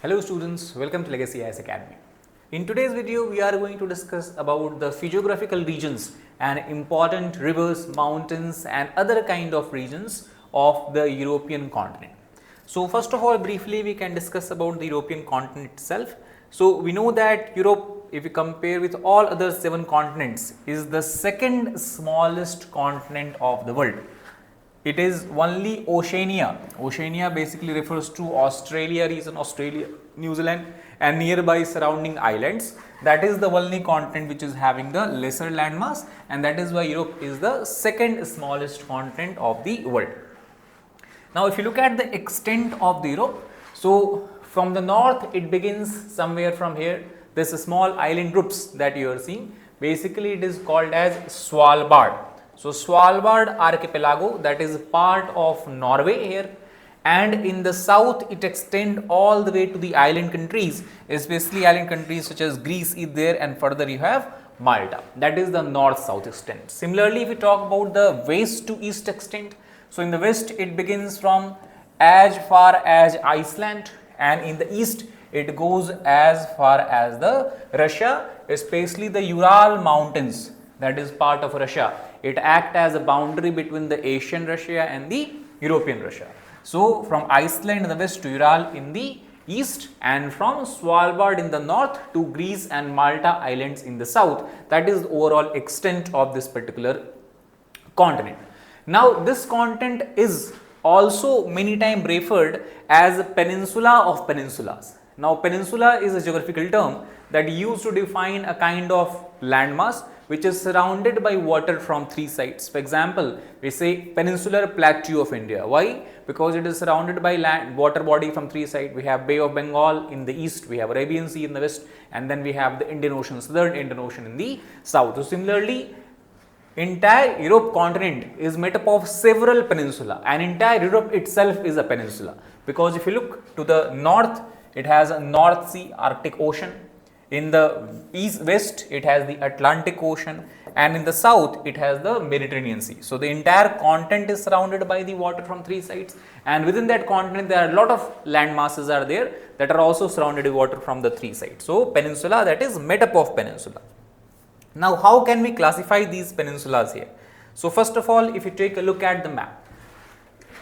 Hello students, welcome to Legacy IAS Academy. In today's video, we are going to discuss about the physiographical regions and important rivers, mountains and other kind of regions of the European continent. So first of all, briefly we can discuss about the European continent itself. So we know that Europe, if you compare with all other 7 continents, is the second smallest continent of the world. It is only Oceania. Oceania basically refers to Australia region, Australia, New Zealand and nearby surrounding islands. That is the only continent which is having the lesser landmass, and that is why Europe is the second smallest continent of the world. Now if you look at the extent of the Europe, so from the north it begins somewhere from here, this small island groups that you are seeing, basically it is called as Svalbard. So Svalbard archipelago, that is part of Norway here, and in the south it extends all the way to the island countries, especially island countries such as Greece is there, and further you have Malta. That is the north-south extent. Similarly, if we talk about the west to east extent, so in the west it begins from as far as Iceland, and in the east it goes as far as the Russia, especially the Ural mountains, that is part of Russia. It acts as a boundary between the Asian Russia and the European Russia. So from Iceland in the west to Ural in the east, and from Svalbard in the north to Greece and Malta islands in the south. That is the overall extent of this particular continent. Now this continent is also many times referred as a peninsula of peninsulas. Now peninsula is a geographical term that used to define a kind of landmass which is surrounded by water from 3 sides. For example, we say peninsular plateau of India. Why? Because it is surrounded by land, water body from 3 sides. We have Bay of Bengal in the east, we have Arabian Sea in the west, and then we have the Indian Ocean, Southern Indian Ocean in the south. So similarly, entire Europe continent is made up of several peninsula, and entire Europe itself is a peninsula, because if you look to the north, it has a North Sea, Arctic Ocean. In the east west it has the Atlantic Ocean, and in the south it has the Mediterranean Sea. So the entire continent is surrounded by the water from 3 sides, and within that continent there are a lot of land masses are there that are also surrounded by water from the 3 sides. So peninsula, that is made up of peninsula. Now how can we classify these peninsulas here? So first of all, if you take a look at the map,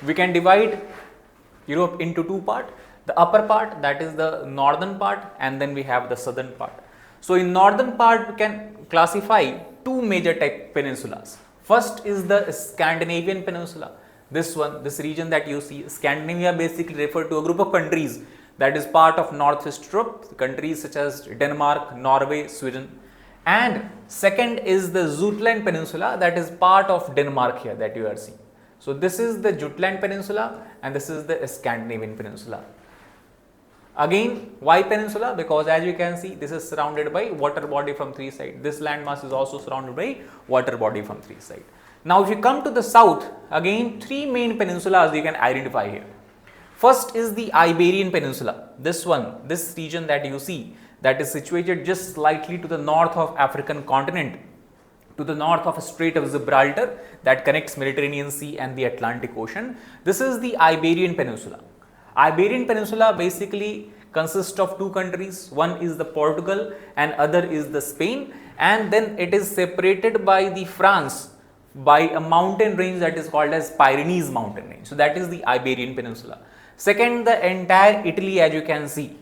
we can divide Europe into 2 parts. The upper part, that is the northern part, and then we have the southern part. So in northern part we can classify 2 major type peninsulas. First is the Scandinavian peninsula. This region that you see, Scandinavia basically refer to a group of countries that is part of Northwest Europe, countries such as Denmark, Norway, Sweden. And second is the Jutland peninsula, that is part of Denmark here that you are seeing. So this is the Jutland peninsula and this is the Scandinavian peninsula. Again, why peninsula? Because as you can see, this is surrounded by water body from 3 sides. This landmass is also surrounded by water body from 3 sides. Now if you come to the south, again 3 main peninsulas you can identify here. First is the Iberian Peninsula. This region that you see, that is situated just slightly to the north of African continent, to the north of Strait of Gibraltar that connects Mediterranean Sea and the Atlantic Ocean. This is the Iberian Peninsula. Iberian Peninsula basically consists of 2 countries. One is the Portugal and other is the Spain, and then it is separated by the France by a mountain range that is called as Pyrenees mountain range. So that is the Iberian Peninsula. Second, the entire Italy, as you can see,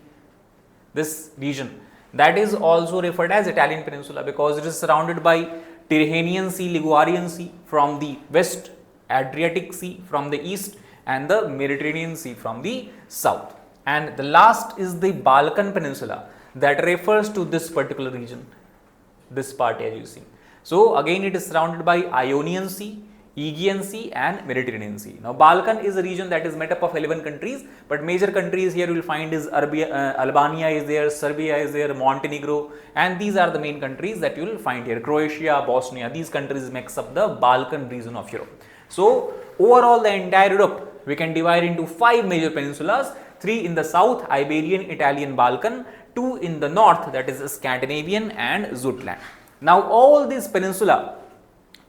this region, that is also referred as Italian Peninsula because it is surrounded by Tyrrhenian Sea, Ligurian Sea from the west, Adriatic Sea from the east, and the Mediterranean Sea from the south. And the last is the Balkan Peninsula that refers to this particular region, this part as you see. So again it is surrounded by Ionian Sea, Aegean Sea and Mediterranean Sea. Now Balkan is a region that is made up of 11 countries, but major countries here you will find is Albania is there, Serbia is there, Montenegro, and these are the main countries that you will find here. Croatia, Bosnia, these countries makes up the Balkan region of Europe. So overall the entire Europe we can divide into 5 major peninsulas, 3 in the south, Iberian, Italian, Balkan, 2 in the north, that is Scandinavian and Jutland. Now all these peninsula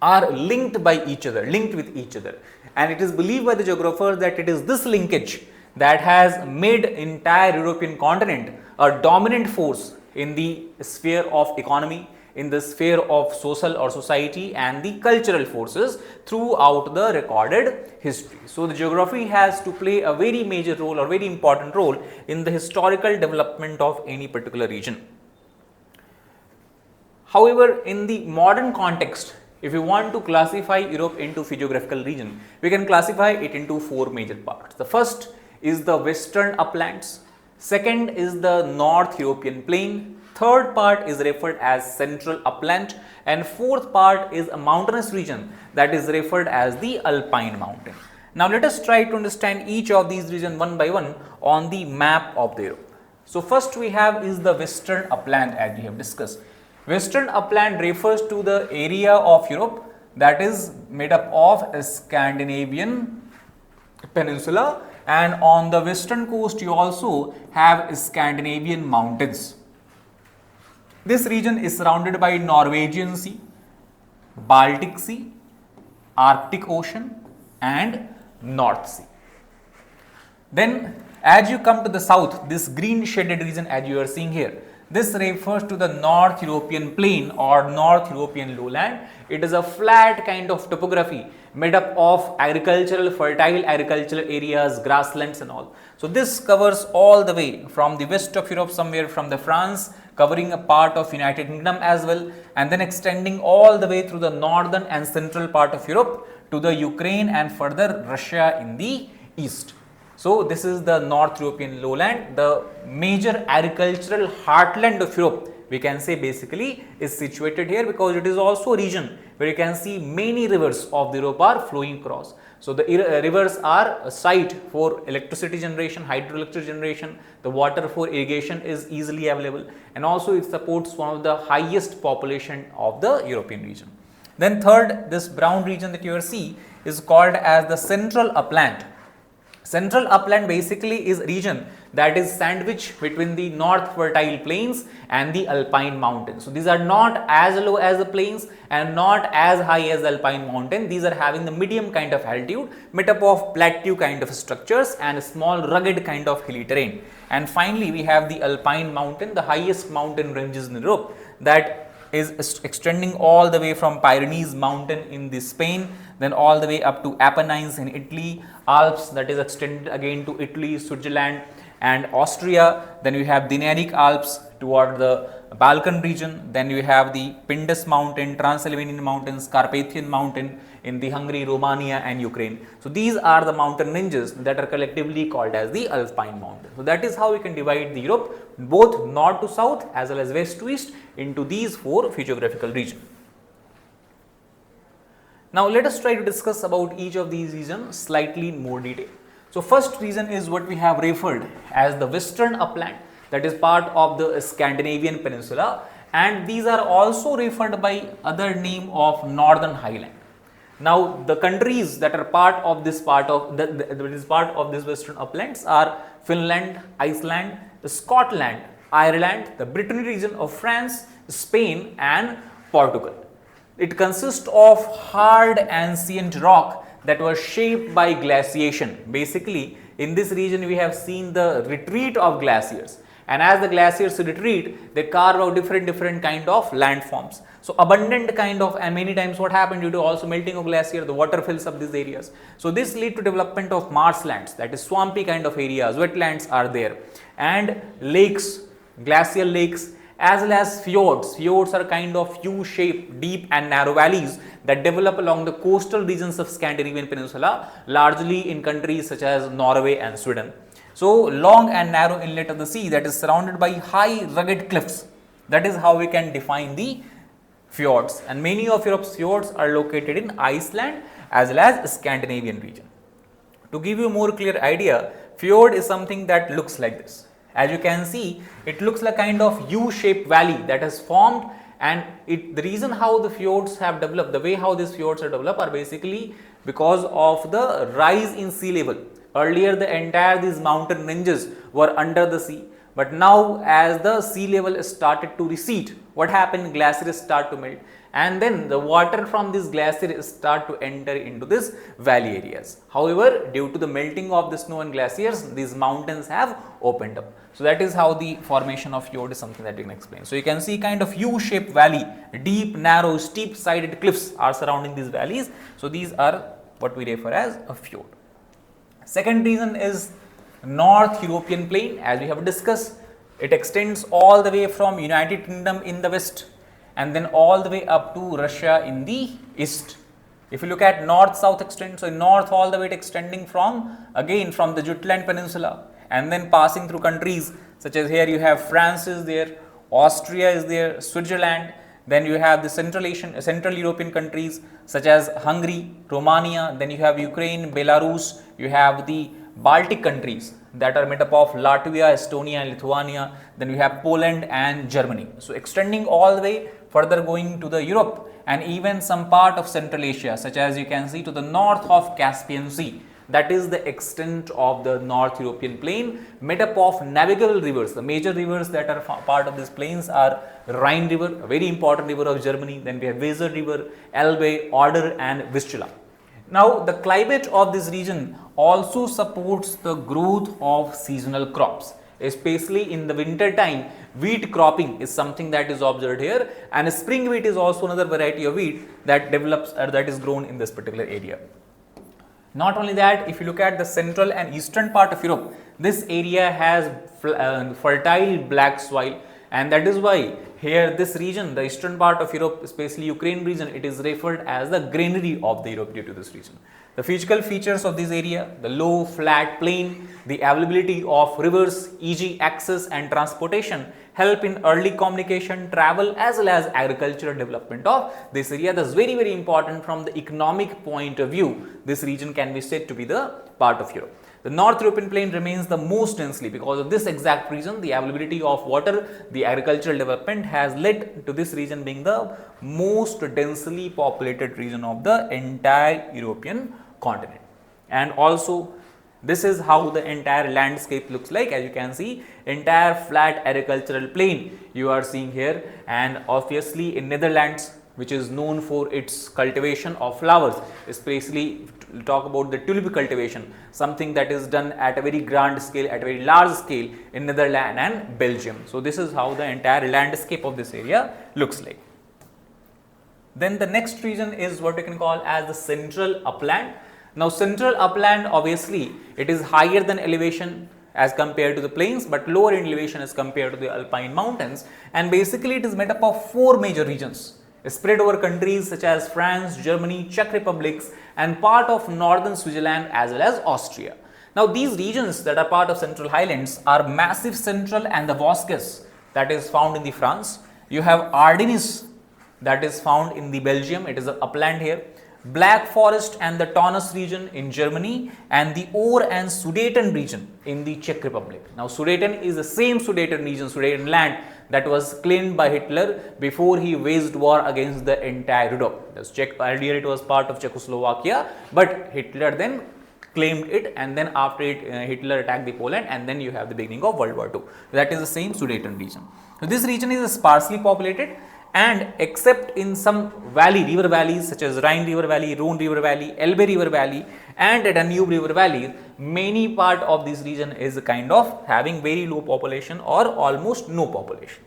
are linked by each other, linked with each other, and it is believed by the geographers that it is this linkage that has made entire European continent a dominant force in the sphere of economy, in the sphere of social or society and the cultural forces throughout the recorded history. So, the geography has to play a very major role or very important role in the historical development of any particular region. However, in the modern context, if you want to classify Europe into physiographical region, we can classify it into four major parts. The first is the western uplands, second is the North European plain, third part is referred as central upland, and fourth part is a mountainous region that is referred as the alpine mountain. Now, let us try to understand each of these regions one by one on the map of the Europe. So, first we have is the western upland, as we have discussed. Western upland refers to the area of Europe that is made up of a Scandinavian peninsula, and on the western coast you also have Scandinavian mountains. This region is surrounded by Norwegian Sea, Baltic Sea, Arctic Ocean and North Sea. Then as you come to the south, this green shaded region as you are seeing here, this refers to the North European plain or North European lowland. It is a flat kind of topography made up of fertile agricultural areas, grasslands and all. So, this covers all the way from the west of Europe, somewhere from the France, covering a part of United Kingdom as well, and then extending all the way through the northern and central part of Europe to the Ukraine and further Russia in the east. So, this is the North European lowland, the major agricultural heartland of Europe, we can say basically is situated here, because it is also a region where you can see many rivers of the Europe are flowing across. So, the rivers are a site for electricity generation, hydroelectric generation, the water for irrigation is easily available, and also it supports one of the highest population of the European region. Then third, this brown region that you are see is called as the central upland. Central upland basically is a region that is sandwiched between the north fertile plains and the alpine mountains. So, these are not as low as the plains and not as high as the alpine mountain. These are having the medium kind of altitude made up of plateau kind of structures and small rugged kind of hilly terrain. And finally, we have the alpine mountain, the highest mountain ranges in Europe, that is extending all the way from Pyrenees mountain in the Spain, then all the way up to Apennines in Italy, Alps that is extended again to Italy, Switzerland and Austria. Then you have Dinaric Alps toward the Balkan region. Then you have the Pindus mountain, Transylvanian mountains, Carpathian mountain in the Hungary, Romania and Ukraine. So, these are the mountain ranges that are collectively called as the alpine mountain. So, that is how we can divide the Europe both north to south as well as west to east into these four physiographical regions. Now, let us try to discuss about each of these regions slightly in more detail. So, first region is what we have referred as the western upland, that is part of the Scandinavian peninsula, and these are also referred by other name of northern highland. Now, the countries that are part of this western uplands are Finland, Iceland, Scotland, Ireland, the Brittany region of France, Spain and Portugal. It consists of hard ancient rock that was shaped by glaciation. Basically, in this region we have seen the retreat of glaciers, and as the glaciers retreat, they carve out different kind of landforms. So, abundant kind of, and many times what happened due to also melting of glacier, the water fills up these areas. So, this lead to development of marshlands, that is swampy kind of areas, wetlands are there, and lakes, glacial lakes, as well as fjords. Fjords are kind of U-shaped deep and narrow valleys that develop along the coastal regions of Scandinavian peninsula, largely in countries such as Norway and Sweden. So, long and narrow inlet of the sea that is surrounded by high rugged cliffs. That is how we can define the fjords, and many of Europe's fjords are located in Iceland as well as Scandinavian region. To give you a more clear idea, fjord is something that looks like this. As you can see, it looks like kind of U-shaped valley that has formed, and the reason how the fjords have developed, the way how these fjords are developed are basically because of the rise in sea level. Earlier, the entire these mountain ranges were under the sea, But now as the sea level started to recede, what happened? Glaciers start to melt, and then the water from this glacier start to enter into this valley areas. However, due to the melting of the snow and glaciers, these mountains have opened up. So that is how the formation of fjord is something that you can explain. So you can see kind of U-shaped valley, deep, narrow, steep sided cliffs are surrounding these valleys. So these are what we refer as a fjord. Second reason is North European plain. As we have discussed, it extends all the way from United Kingdom in the west and then all the way up to Russia in the east. If you look at north-south extent, so in north all the way extending from the Jutland Peninsula and then passing through countries such as here you have France is there, Austria is there, Switzerland, then you have the Central European countries such as Hungary, Romania, then you have Ukraine, Belarus, you have the Baltic countries that are made up of Latvia, Estonia and Lithuania, then you have Poland and Germany. So extending all the way further going to the Europe and even some part of Central Asia such as you can see to the north of Caspian Sea. That is the extent of the North European plain made up of navigable rivers. The major rivers that are part of these plains are Rhine river, a very important river of Germany, then we have Weser river, Elbe, Oder and Vistula. Now the climate of this region also supports the growth of seasonal crops, especially in the winter time. Wheat cropping is something that is observed here, and spring wheat is also another variety of wheat that develops or that is grown in this particular area. Not only that, if you look at the central and eastern part of Europe, this area has fertile black soil, and that is why here this region, the eastern part of Europe, especially Ukraine region, it is referred as the granary of the Europe due to this region. The physical features of this area, the low flat plain, the availability of rivers, easy access and transportation help in early communication, travel as well as agricultural development of this area. That is very, very important from the economic point of view. This region can be said to be the part of Europe. The North European plain remains the most densely because of this exact reason. The availability of water, the agricultural development has led to this region being the most densely populated region of the entire European continent. And also this is how the entire landscape looks like. As you can see, entire flat agricultural plain you are seeing here, and obviously in Netherlands, which is known for its cultivation of flowers, especially talk about the tulip cultivation, something that is done at a very grand scale, at a very large scale in Netherlands and Belgium. So this is how the entire landscape of this area looks like. Then the next region is what we can call as the central upland. Now central upland, obviously it is higher than elevation as compared to the plains, but lower in elevation as compared to the alpine mountains, and basically it is made up of 4 major regions spread over countries such as France, Germany, Czech Republics and part of northern Switzerland as well as Austria. Now these regions that are part of Central Highlands are Massif Central and the Vosges that is found in the France. You have Ardennes that is found in the Belgium, it is an upland here. Black Forest and the Taunus region in Germany, and the Ore and Sudeten region in the Czech Republic. Now Sudeten is the same Sudeten region, Sudeten land that was claimed by Hitler before he waged war against the entire Europe. Earlier it was part of Czechoslovakia, but Hitler then claimed it, and then after it Hitler attacked the Poland, and then you have the beginning of World War II. That is the same Sudeten region. So this region is sparsely populated, and except in some river valleys such as Rhine River Valley, Rhone River Valley, Elbe River Valley and Danube River Valley, many part of this region is kind of having very low population or almost no population.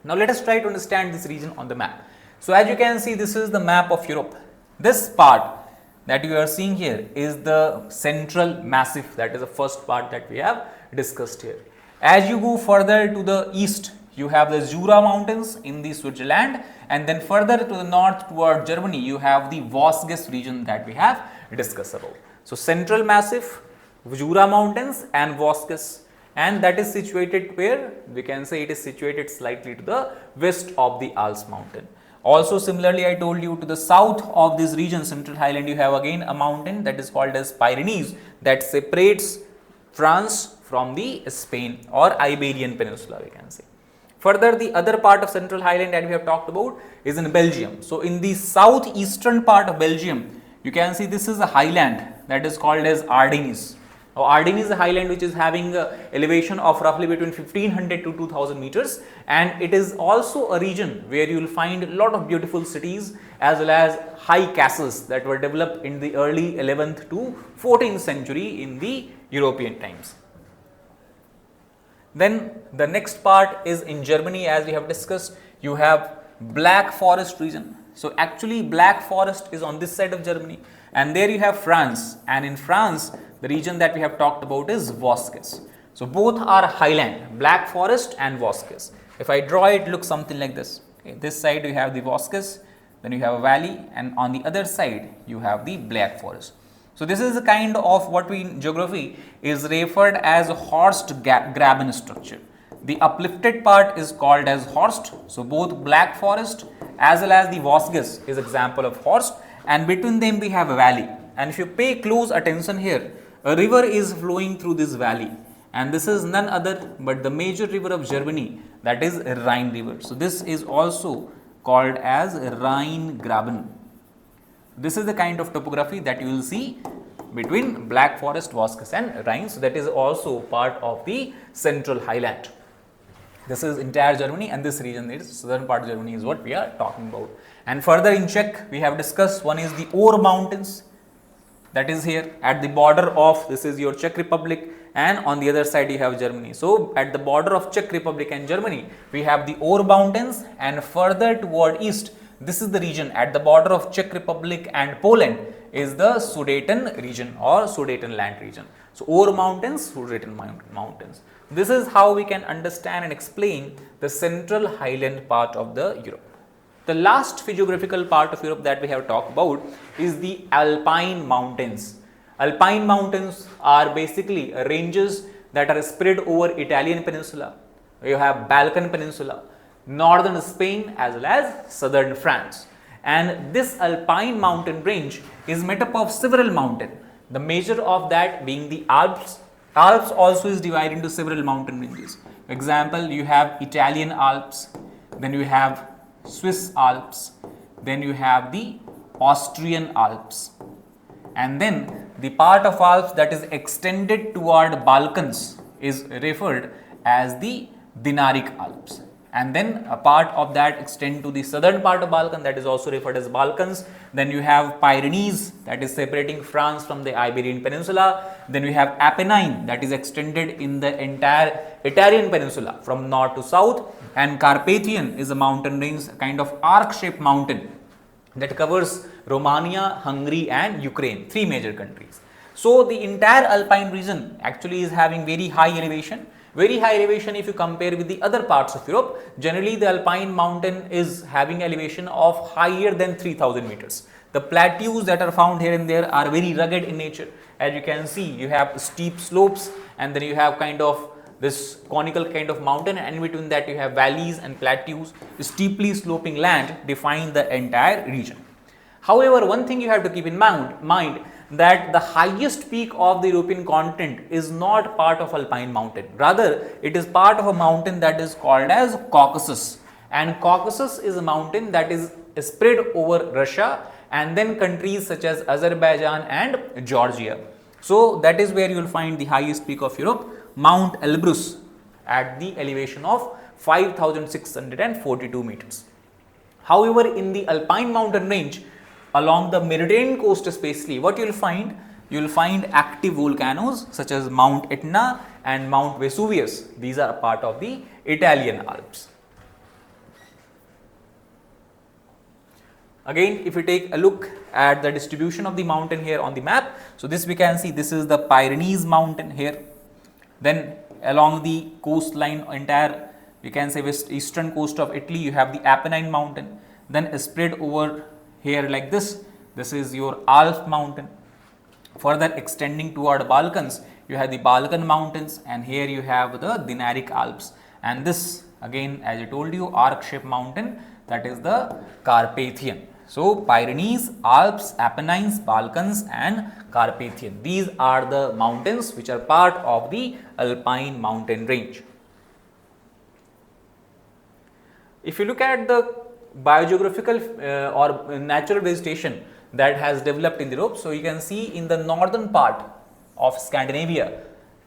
Now let us try to understand this region on the map. So as you can see, this is the map of Europe. This part that you are seeing here is the central massif, that is the first part that we have discussed here. As you go further to the east, you have the Jura mountains in the Switzerland, and then further to the north toward Germany you have the Vosges region that we have discussed about. So central massif, Jura mountains and Vosges, and that is situated where we can say it is situated slightly to the west of the Alps mountain. Also similarly, I told you to the south of this region, Central Highland, you have again a mountain that is called as Pyrenees that separates France from the Spain or Iberian Peninsula, we can say. Further, the other part of Central Highland that we have talked about is in Belgium. So in the southeastern part of Belgium, you can see this is a highland that is called as Ardennes. Ardennes is a highland which is having elevation of roughly between 1500 to 2000 meters, and it is also a region where you will find a lot of beautiful cities as well as high castles that were developed in the early 11th to 14th century in the European times. Then the next part is in Germany, as we have discussed. You have Black Forest region. So actually Black Forest is on this side of Germany, and there you have France, and in France the region that we have talked about is Vosges. So both are highland, Black Forest and Vosges. If I draw it, looks something like this. Okay, this side you have the Vosges, then you have a valley, and on the other side you have the Black Forest. So this is the kind of what we in geography is referred as horst graben structure. The uplifted part is called as horst. So both Black Forest as well as the Vosges is example of horst, and between them we have a valley. And if you pay close attention here, a river is flowing through this valley, and this is none other but the major river of Germany, that is Rhine river. So this is also called as Rhine Graben. This is the kind of topography that you will see between Black Forest, Vosges and Rhine. So that is also part of the central highland. This is entire Germany, and this region is southern part of Germany is what we are talking about. And further in Czech we have discussed, one is the Ore mountains, that is here at the border of, this is your Czech Republic, and on the other side you have Germany. So at the border of Czech Republic and Germany we have the Ore mountains, and further toward east, this is the region at the border of Czech Republic and Poland is the Sudeten region or Sudetenland region. So Ore mountains, Sudeten mountains. This is how we can understand and explain the central highland part of the Europe. The last physiographical part of Europe that we have talked about is the Alpine mountains. Alpine mountains are basically ranges that are spread over Italian peninsula. You have Balkan peninsula, northern Spain as well as southern France. And this Alpine mountain range is made up of several mountains. The major of that being the Alps. Alps also is divided into several mountain ranges. For example, you have Italian Alps, then you have Swiss Alps, then you have the Austrian Alps, and then the part of Alps that is extended toward Balkans is referred as the Dinaric Alps, and then a part of that extend to the southern part of Balkan, that is also referred as Balkans. Then you have Pyrenees, that is separating France from the Iberian Peninsula. Then you have Apennine, that is extended in the entire Italian Peninsula from north to south, and Carpathian is a mountain range, a kind of arc-shaped mountain that covers Romania, Hungary and Ukraine, three major countries. So the entire Alpine region actually is having very high elevation. Very high elevation if you compare with the other parts of Europe. Generally the Alpine mountain is having elevation of higher than 3000 meters. The plateaus that are found here and there are very rugged in nature. As you can see, you have steep slopes, and then you have kind of this conical kind of mountain, and in between that you have valleys and plateaus. Steeply sloping land define the entire region. However, one thing you have to keep in mind that the highest peak of the European continent is not part of Alpine mountain. Rather, it is part of a mountain that is called as Caucasus, and Caucasus is a mountain that is spread over Russia and then countries such as Azerbaijan and Georgia. So that is where you will find the highest peak of Europe, Mount Elbrus, at the elevation of 5642 meters. However, in the Alpine mountain range along the Mediterranean coast especially, what you will find? You will find active volcanoes such as Mount Etna and Mount Vesuvius. These are part of the Italian Alps. Again, if you take a look at the distribution of the mountain here on the map, so this we can see, this is the Pyrenees mountain here. Then along the coastline, entire we can say eastern coast of Italy, you have the Apennine mountain. Then spread over here like this, this is your Alps mountain. Further extending toward Balkans, you have the Balkan mountains, and here you have the Dinaric Alps. And this again, as I told you, arc-shaped mountain, that is the Carpathian. So Pyrenees, Alps, Apennines, Balkans and Carpathian. These are the mountains which are part of the Alpine mountain range. If you look at the biogeographical or natural vegetation that has developed in Europe, so you can see in the northern part of Scandinavia.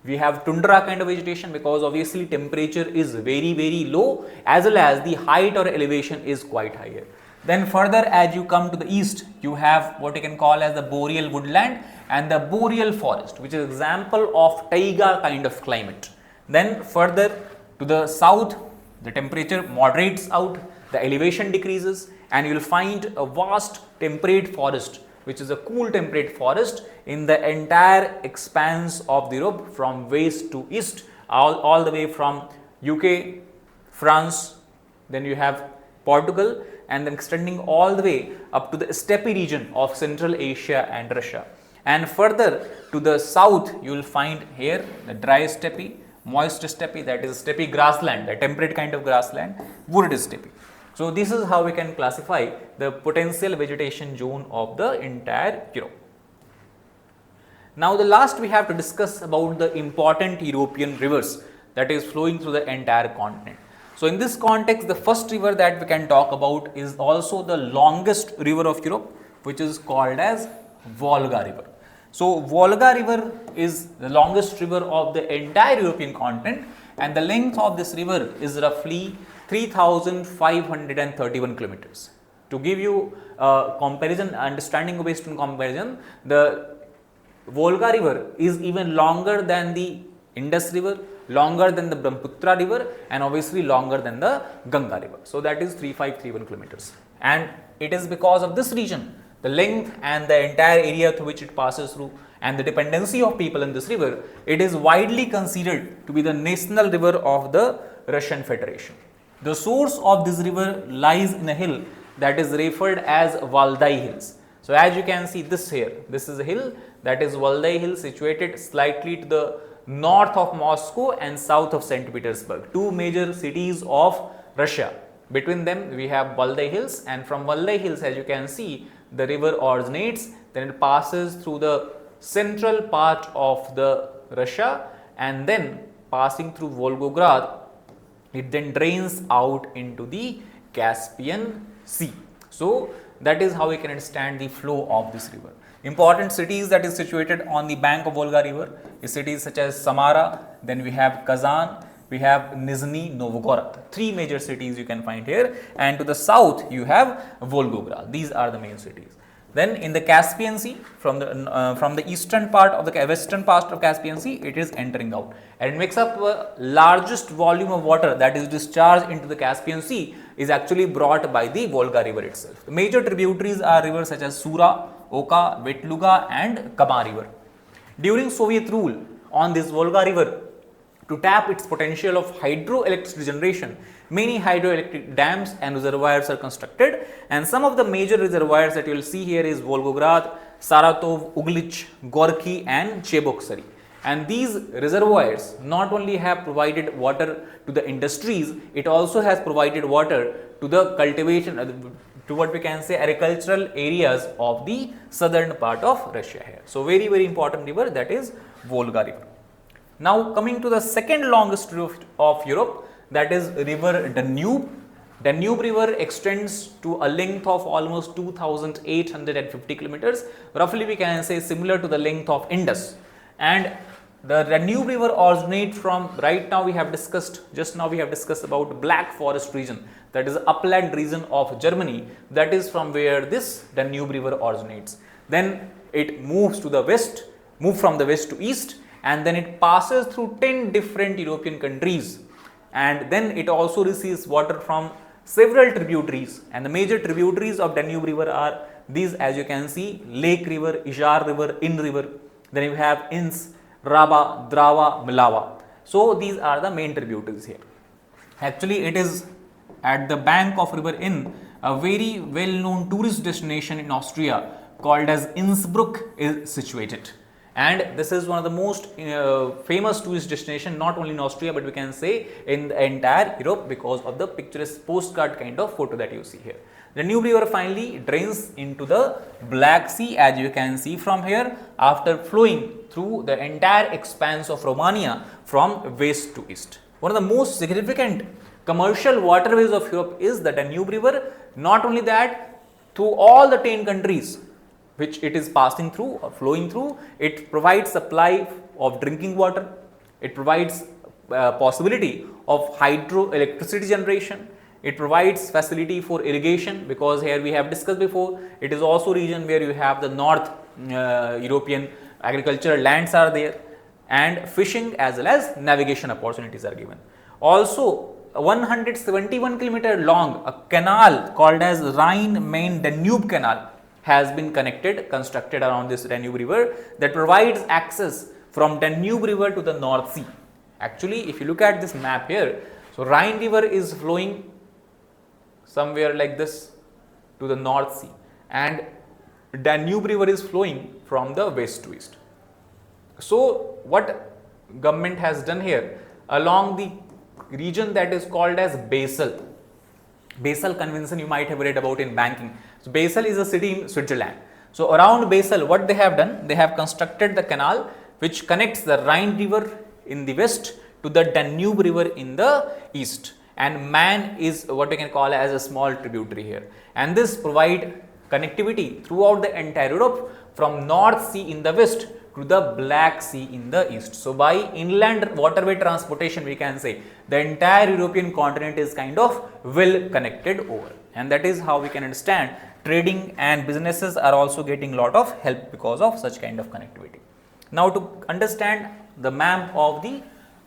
We have tundra kind of vegetation because obviously temperature is very low, as well as the height or elevation is quite higher. Then further, as you come to the east, you have what you can call as the boreal woodland and the boreal forest, which is example of taiga kind of climate. Then further to the south, the temperature moderates out, the elevation decreases, and you will find a vast temperate forest, which is a cool temperate forest in the entire expanse of the Europe from west to east, all the way from UK, France, then you have Portugal, and then extending all the way up to the steppe region of Central Asia and Russia. And further to the south, you will find here the dry steppe, moist steppe, that is steppe grassland, the temperate kind of grassland, wooded steppe. So this is how we can classify the potential vegetation zone of the entire Europe. Now the last we have to discuss about the important European rivers that is flowing through the entire continent. So in this context, the first river that we can talk about is also the longest river of Europe, which is called as Volga river. So Volga river is the longest river of the entire European continent, and the length of this river is roughly 3,531 kilometers. To give you comparison, understanding based on comparison, the Volga river is even longer than the Indus river, longer than the Brahmaputra river, and obviously longer than the Ganga river. So that is 3,531 kilometers. And it is because of this region, the length and the entire area through which it passes through, and the dependency of people in this river, it is widely considered to be the national river of the Russian Federation. The source of this river lies in a hill that is referred as Valdai Hills. So as you can see this here, this is a hill, that is Valdai Hill, situated slightly to the north of Moscow and south of St. Petersburg, two major cities of Russia. Between them we have Valdai Hills, and from Valdai Hills, as you can see, the river originates, then it passes through the central part of the Russia, and then passing through Volgograd, it then drains out into the Caspian Sea. So that is how we can understand the flow of this river. Important cities that is situated on the bank of Volga river is cities such as Samara, then we have Kazan, we have Nizhny Novgorod. Three major cities you can find here, and to the south you have Volgograd. These are the main cities. Then in the Caspian Sea, from the eastern part of the western part of Caspian Sea, it is entering out, and it makes up the largest volume of water that is discharged into the Caspian Sea is actually brought by the Volga river itself. The major tributaries are rivers such as Sura, Oka, Vetluga, and Kama river. During Soviet rule on this Volga river, to tap its potential of hydroelectric generation, many hydroelectric dams and reservoirs are constructed, and some of the major reservoirs that you will see here is Volgograd, Saratov, Uglich, Gorky, and Cheboksary. And these reservoirs not only have provided water to the industries, it also has provided water to the cultivation, to what we can say agricultural areas of the southern part of Russia here. So very important river, that is Volga river. Now coming to the second longest river of Europe, that is river Danube. Danube river extends to a length of almost 2,850 kilometers, roughly we can say similar to the length of Indus. And the Danube river originates from, right now we have discussed, just now we have discussed about Black Forest region, that is upland region of Germany, that is from where this Danube river originates. Then it moves to the west, from the west to east, and then it passes through 10 different European countries, and then it also receives water from several tributaries, and the major tributaries of Danube river are these, as you can see: Lake river, Izhar river, Inn river, then you have Ins, Raba, Drava, Milava. So these are the main tributaries here. Actually it is at the bank of river Inn, a very well known tourist destination in Austria called as Innsbruck is situated. And this is one of the most famous tourist destination, not only in Austria, but we can say in the entire Europe, because of the picturesque postcard kind of photo that you see here. The Danube river finally drains into the Black Sea, as you can see from here, after flowing through the entire expanse of Romania from west to east. One of the most significant commercial waterways of Europe is the Danube river. Not only that, through all the 10 countries, which it is passing through or flowing through, it provides supply of drinking water, it provides possibility of hydroelectricity generation, it provides facility for irrigation, because here we have discussed before, it is also region where you have the North European agricultural lands are there, and fishing as well as navigation opportunities are given. Also 171 kilometer long a canal called as Rhine-Main-Danube canal has been constructed around this Danube river, that provides access from Danube river to the North Sea. Actually, if you look at this map here, so Rhine river is flowing somewhere like this to the North Sea, and Danube river is flowing from the west to east. So what government has done here, along the region that is called as Basel Convention, you might have read about in banking. So Basel is a city in Switzerland. So around Basel, what they have done, they have constructed the canal which connects the Rhine river in the west to the Danube river in the east, and Man is what we can call as a small tributary here, and this provide connectivity throughout the entire Europe from North Sea in the west to the Black Sea in the east. So by inland waterway transportation, we can say the entire European continent is kind of well connected over, and that is how we can understand trading and businesses are also getting lot of help because of such kind of connectivity. Now to understand the map of the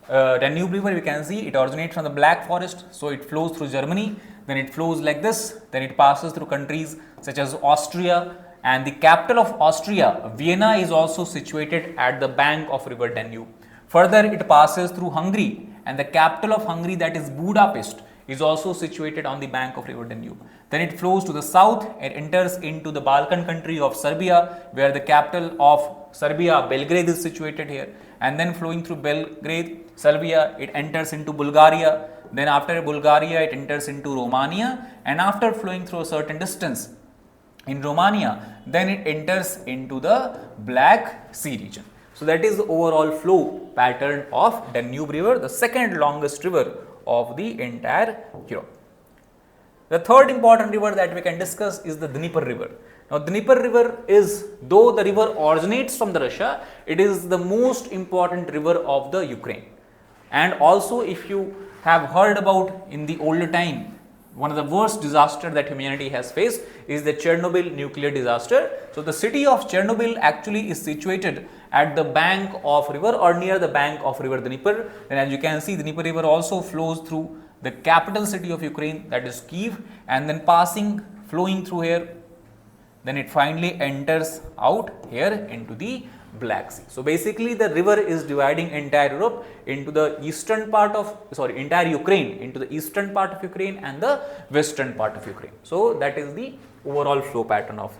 Danube river, we can see it originates from the Black Forest, so it flows through Germany, then it flows like this, then it passes through countries such as Austria, and the capital of Austria, Vienna, is also situated at the bank of river Danube. Further, it passes through Hungary, and the capital of Hungary, that is Budapest, is also situated on the bank of river Danube. Then it flows to the south and enters into the Balkan country of Serbia, where the capital of Serbia, Belgrade, is situated here, and then flowing through Belgrade, Serbia, it enters into Bulgaria. Then after Bulgaria, it enters into Romania, and after flowing through a certain distance in Romania, then it enters into the Black Sea region. So that is the overall flow pattern of Danube river, the second longest river of the entire Europe. The third important river that we can discuss is the Dnieper river. Now Dnieper river is, though the river originates from the Russia, it is the most important river of the Ukraine. And also, if you have heard about in the older time, one of the worst disaster that humanity has faced is the Chernobyl nuclear disaster. So the city of Chernobyl actually is situated at the bank of river or near the bank of river Dnieper. And as you can see, the Dnieper river also flows through the capital city of Ukraine, that is Kyiv, and then flowing through here, then it finally enters out here into the Black Sea. So basically the river is dividing entire Europe into the eastern part of, entire Ukraine into the eastern part of Ukraine and the western part of Ukraine. So that is the overall flow pattern of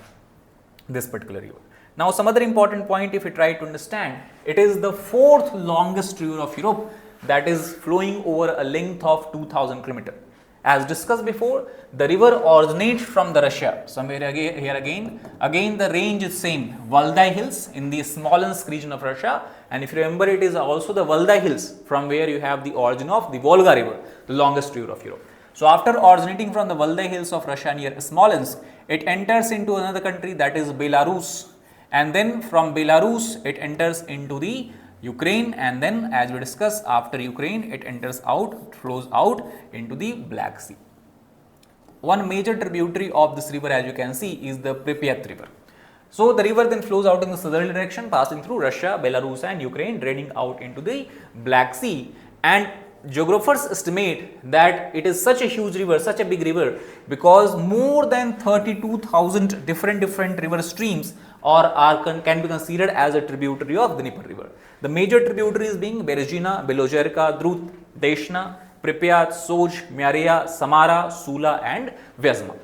this particular river. Now some other important point, if you try to understand, it is the fourth longest river of Europe, that is flowing over a length of 2000 km. As discussed before, the river originates from the Russia, somewhere here again the range is same, Valdai Hills in the Smolensk region of Russia, and if you remember, it is also the Valdai Hills from where you have the origin of the Volga river, the longest river of Europe. So after originating from the Valdai Hills of Russia near Smolensk, it enters into another country, that is Belarus, and then from Belarus it enters into the Ukraine, and then as we discussed, after Ukraine it flows out into the Black Sea. One major tributary of this river, as you can see, is the Pripyat river. So the river then flows out in the southerly direction, passing through Russia, Belarus and Ukraine, draining out into the Black Sea, and geographers estimate that it is such a huge river, such a big river, because more than 32,000 different river streams can be considered as a tributary of the Dnieper river. The major tributaries being Berezhina, Belozerka, Drut, Deshna, Pripyat, Soj, Myria, Samara, Sula and Vyazma.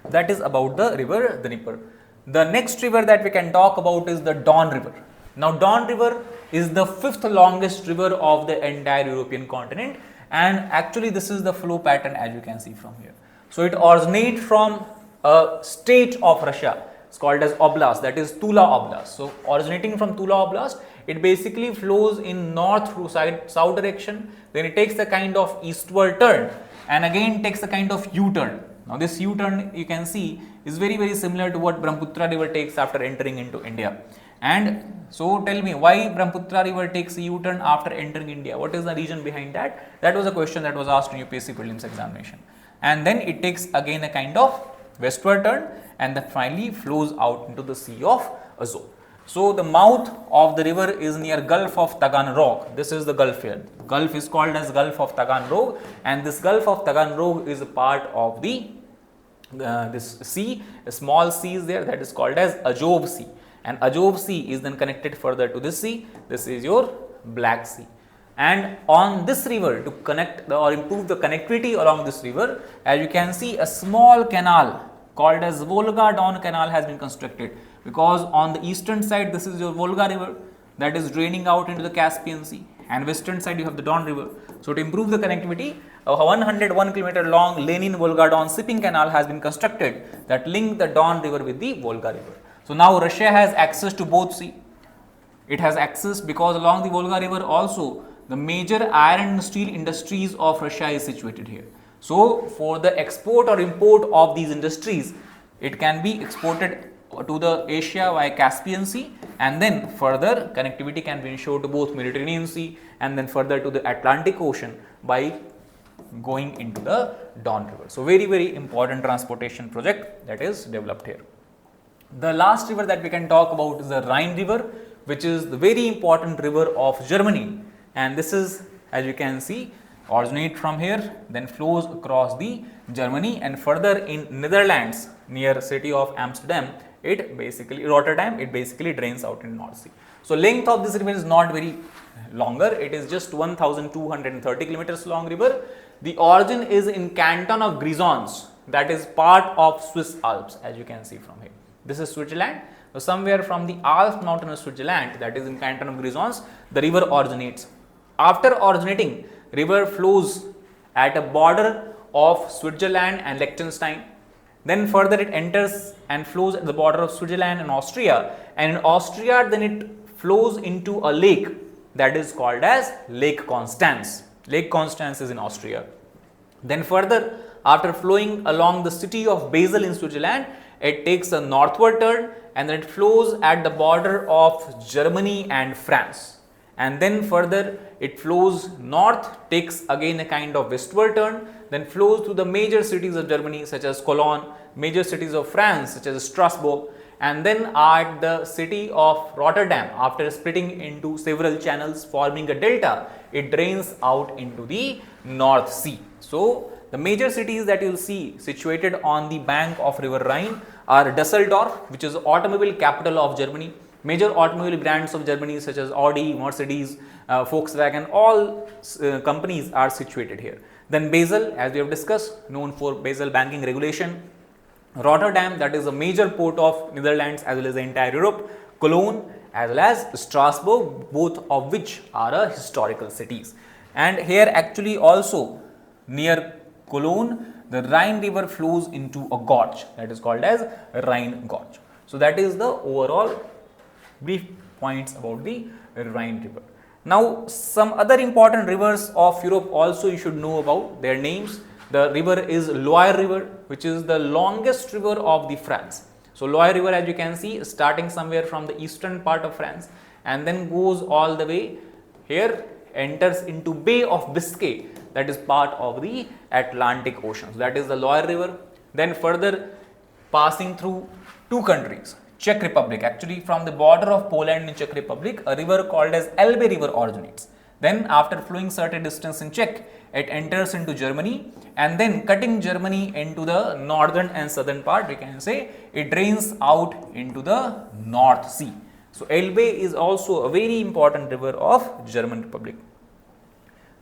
That is about the river Dnieper. The next river that we can talk about is the Don river. Now Don river is the fifth longest river of the entire European continent, and actually this is the flow pattern as you can see from here. So it originates from a state of Russia, it's called as Oblast, that is Tula Oblast. So originating from Tula Oblast, it basically flows in north to south direction, then it takes a kind of eastward turn and again takes a kind of U-turn Now this U-turn you can see is very similar to what Brahmaputra river takes after entering into India. And so tell me, why Brahmaputra river takes a U-turn after entering India? What is the reason behind that? That was a question that was asked in UPSC Prelims examination. And then it takes again a kind of westward turn and then finally flows out into the Sea of Azov. So the mouth of the river is near Gulf of Taganrog. This is the Gulf here. Gulf is called as Gulf of Taganrog, and this Gulf of Taganrog is a part of the this sea. A small sea is there, that is called as Azov Sea, and Azov Sea is then connected further to this sea. This is your Black Sea. And on this river, to connect or improve the connectivity along this river, as you can see, a small canal called as Volga-Don Canal has been constructed, because on the eastern side this is your Volga river that is draining out into the Caspian Sea, and western side you have the Don river. So to improve the connectivity, a 101 km long Lenin Volga-Don shipping canal has been constructed that link the Don river with the Volga river. So now Russia has access to both sea. It has access because along the Volga river also the major iron and steel industries of Russia is situated here. So for the export or import of these industries, it can be exported to the Asia via Caspian Sea, and then further connectivity can be ensured to both Mediterranean Sea and then further to the Atlantic Ocean by going into the Don river. So very important transportation project that is developed here. The last river that we can talk about is the Rhine river, which is the very important river of Germany, and this is, as you can see, originate from here, then flows across the Germany and further in Netherlands near city of Amsterdam, Rotterdam, it basically drains out in North Sea. So length of this river is not very longer, it is just 1230 kilometers long river. The origin is in canton of Grisons, that is part of Swiss Alps, as you can see from here. This is Switzerland. So somewhere from the Alps mountain of Switzerland, that is in canton of Grisons, the river originates. After originating, river flows at a border of Switzerland and Liechtenstein. Then further it enters and flows at the border of Switzerland and Austria, and in Austria then it flows into a lake that is called as Lake Constance. Lake Constance is in Austria. Then further, after flowing along the city of Basel in Switzerland, it takes a northward turn and then it flows at the border of Germany and France. And then further it flows north, takes again a kind of westward turn, then flows through the major cities of Germany such as Cologne, major cities of France such as Strasbourg, and then at the city of Rotterdam, after splitting into several channels forming a delta, it drains out into the North Sea. So the major cities that you will see situated on the bank of river Rhine are Dusseldorf, which is the automobile capital of Germany. Major automobile brands of Germany such as Audi, Mercedes, Volkswagen, all companies are situated here. Then Basel, as we have discussed, known for Basel banking regulation. Rotterdam, that is a major port of Netherlands as well as the entire Europe. Cologne as well as Strasbourg, both of which are historical cities. And here actually also near Cologne, the Rhine river flows into a gorge that is called as Rhine Gorge. So that is the overall brief points about the Rhine river. Now some other important rivers of Europe also you should know about their names. The river is Loire river, which is the longest river of the France. So Loire river, as you can see, starting somewhere from the eastern part of France and then goes all the way here, enters into Bay of Biscay, that is part of the Atlantic Ocean. So that is the Loire river. Then further passing through two countries, Czech Republic, actually from the border of Poland and Czech Republic, a river called as Elbe river originates. Then after flowing certain distance in Czech, it enters into Germany, and then cutting Germany into the northern and southern part, we can say it drains out into the North Sea. So Elbe is also a very important river of German Republic.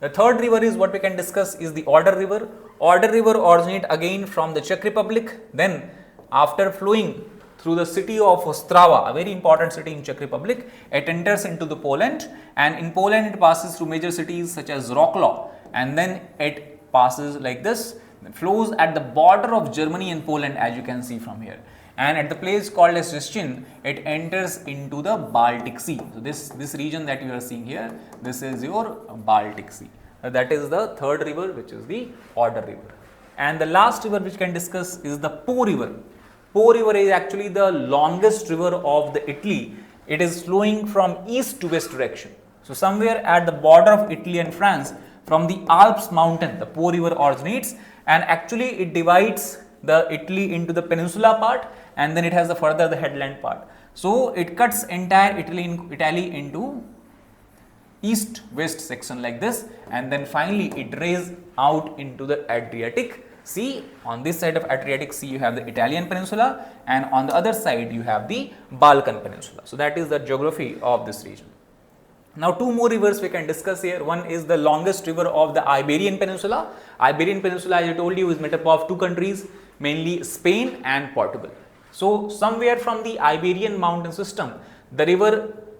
The third river is what we can discuss is the Oder river. Oder river originates again from the Czech Republic. Then after flowing through the city of Ostrava, a very important city in Czech Republic, it enters into the Poland, and in Poland it passes through major cities such as Wrocław, and then it passes like this, flows at the border of Germany and Poland, as you can see from here, and at the place called as Szczecin, it enters into the Baltic Sea. So this region that you are seeing here, this is your Baltic Sea. That is the third river, which is the Oder river. And the last river which we can discuss is the Po river. Po river is actually the longest river of the Italy. It is flowing from east to west direction. So somewhere at the border of Italy and France, from the Alps mountain, the Po river originates, and actually it divides the Italy into the peninsula part, and then it has the further the headland part. So it cuts entire Italy into east west section like this, and then finally it rays out into the Adriatic Sea. On this side of Adriatic Sea you have the Italian peninsula, and on the other side you have the Balkan peninsula. So that is the geography of this region. Now two more rivers we can discuss here. One is the longest river of the Iberian Peninsula. Iberian Peninsula, as I told you, is made up of two countries, mainly Spain and Portugal. So somewhere from the Iberian mountain system, the river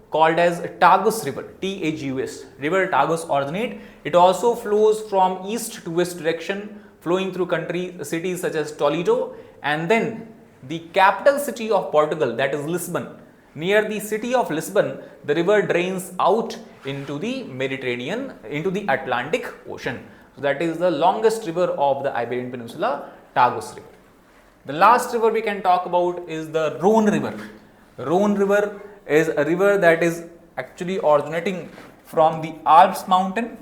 called as Tagus river, T-A-G-U-S, river Tagus originate. It also flows from east to west direction, flowing through cities such as Toledo, and then the capital city of Portugal, that is Lisbon. Near the city of Lisbon, the river drains out into the Mediterranean, into the Atlantic Ocean. So that is the longest river of the Iberian Peninsula, Tagus river. The last river we can talk about is the Rhone river. Rhone river is a river that is actually originating from the Alps mountain,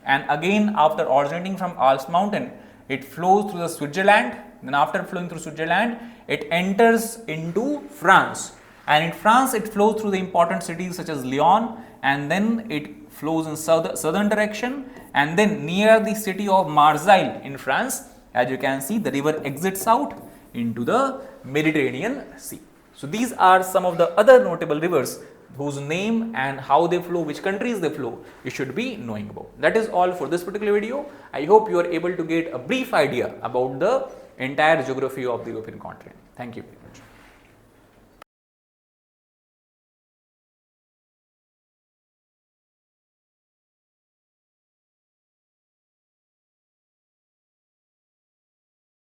and again after originating from Alps mountain, it flows through the Switzerland. Then after flowing through Switzerland, it enters into France. And in France, it flows through the important cities such as Lyon, and then it flows in southern direction, and then near the city of Marseille in France, as you can see, the river exits out into the Mediterranean Sea. So these are some of the other notable rivers whose name and how they flow, which countries they flow, you should be knowing about. That is all for this particular video. I hope you are able to get a brief idea about the entire geography of the European continent. Thank you.